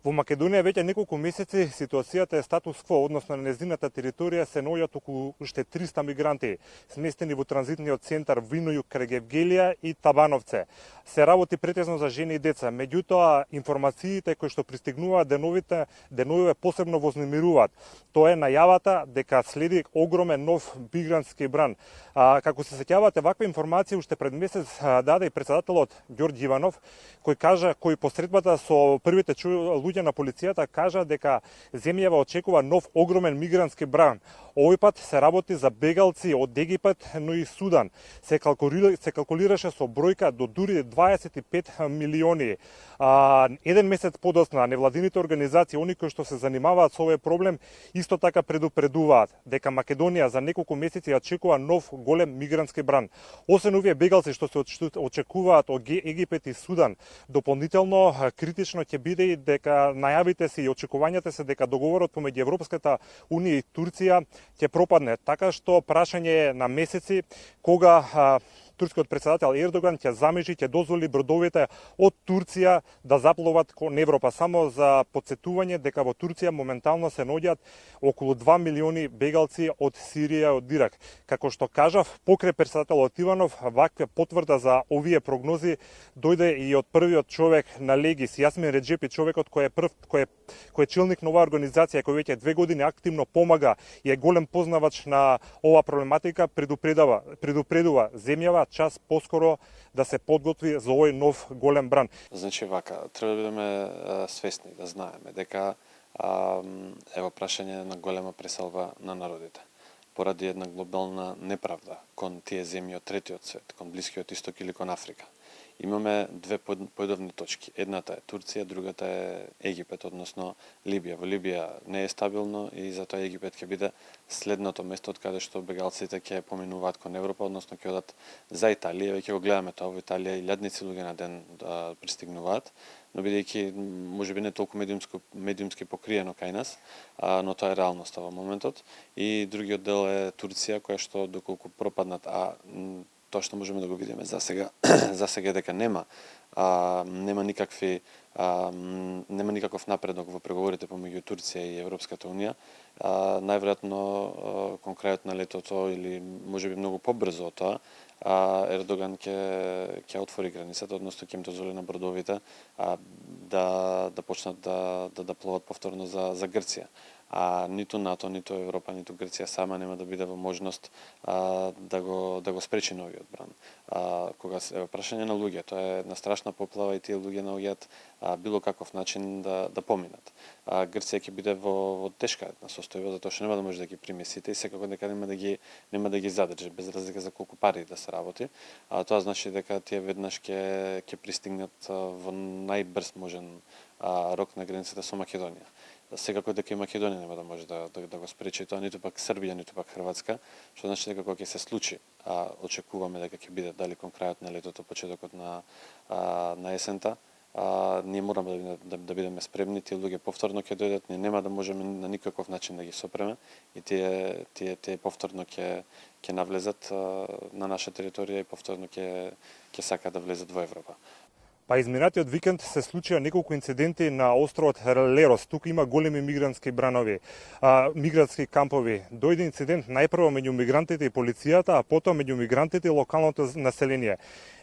Во Македонија веќе неколку месеци ситуацијата е статус кво, односно на нејзината територија се наоѓаат околу уште 300 мигранти, сместени во транзитниот центар Винојук крај Гевгелија и Табановце. Се работи претесно за жени и деца, меѓутоа информациите кои што пристигнуваат деновиве посебно вознемируваат. Тоа е најавата дека следи огромен нов мигрантски бран. Како се сеќавате, ваква информација уште пред месец даде и председателот Ѓорѓ Иванов, кој посредбата со првите луѓе на полицијата кажа дека земјава очекува нов огромен мигрантски бран. Овој пат се работи за бегалци од Египет, но и Судан. Се калкулираше со бројка до дури 25 милиони. Еден месец подоцна невладините организации, они кои што се занимаваат со овој проблем, исто така предупредуваат дека Македонија за неколку месеци очекува нов голем мигрантски бран. Освен овие бегалци што се очекуваат од Египет и Судан, дополнително критично ќе биде и дека најавите се и очекувањата се дека договорот помеѓу Европската унија и Турција ќе пропадне, така што прашање е на месеци кога турскиот председател Ердоган ќе замижи, ќе дозволи бродовите од Турција да заплуват кон Европа. Само за подсетување дека во Турција моментално се наоѓаат околу 2 милиони бегалци од Сирија и од Ирак. Како што кажав, покрај председателот Иванов, ваква потврда за овие прогнози дојде и од првиот човек на Легис, Јасмин Реджепи, човекот кој е челник на оваа организација, кој веќе 2 години активно помага и е голем познавач на оваа проблематика, предупредува земјава час поскоро да се подготви за овој нов голем бран. Значи вака, треба да бидеме свесни, да знаеме дека ево прашање на голема преселба на народите поради една глобална неправда кон тие земји од третиот свет, кон Блискиот исток или кон Африка. Имаме две појдовни точки. Едната е Турција, другата е Египет, односно Либија. Во Либија не е стабилно и затоа Египет ќе биде следното место од каде што бегалците ќе поминуваат кон Европа, односно ќе одат за Италија. Веќе го гледаме тоа во Италија, илјадници луѓе на ден пристигнуваат, но бидејќи можеби не толку медиумски покриено кај нас, но тоа е реалноста во моментот. И другиот дел е Турција, која што доколку пропаднат, тоа што можеме да го видиме за сега дека нема никаков напредок во преговорите помеѓу Турција и Европската унија. Најверојатно кон крајот на летото или можеби многу побрзо од тоа, Ердоган ќе отвори границата, односно ќе им дозволи на бродовите да почнат да пловат повторно за Грција. Ниту НАТО, ниту Европа, ниту Грција сама нема да биде во можност да го спречи новиот бран. Кога е прашање на луѓе, тоа е една страшна поплава и тие луѓе наоѓаат било каков начин да поминат. Грција ќе биде во тешка една состојба, затоа што нема да може да ги прими сите и секако дека нема да ги задржи, без разлика за колку пари да се работи. Тоа значи дека тие веднаш ќе пристигнат во најбрз можен рок на границата со Македонија. Секако дека и Македонија нема да може да го спречи тоа, ниту пак Србија, ниту пак Хрватска, што значи дека кога ќе се случи, очекуваме дека ќе биде дали кон крајот на летото, почетокот на есента, ние мораме да бидеме спремни, тие луѓе повторно ќе дојдат, ние нема да можеме на никаков начин да ги сопреме и тие повторно ќе навлезат на наша територија и повторно ќе сакаат да влезат во Европа. Па изминатиот викенд се случија неколку инциденти на островот Лерос. Тука има големи мигрантски бранови, мигрантски кампови. Дојде инцидент најпрво меѓу мигрантите и полицијата, а потоа меѓу мигрантите и локалното население.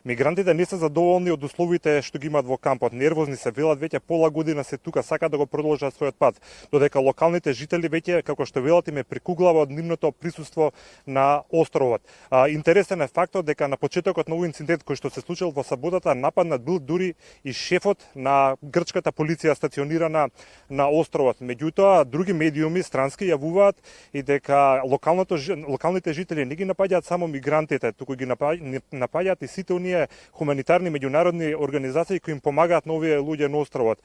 Мигрантите не се задоволни од условите што ги имаат во кампот. Нервозни се, велат веќе пола година се тука, сакаат да го продолжат својот пат. Додека локалните жители веќе, како што велат, им е прикуглава од нивното присуство на островот. Интересен е фактот дека на почетокот на овој инцидент кој што се случил во саботата, нападнат бил дури и шефот на грчката полиција стационирана на островот. Меѓутоа, други медиуми странски јавуваат и дека локалните жители не ги напаѓаат само мигрантите, туку ги напаѓаат и сите оние хуманитарни меѓународни организации кои им помагаат на овие луѓе на островот.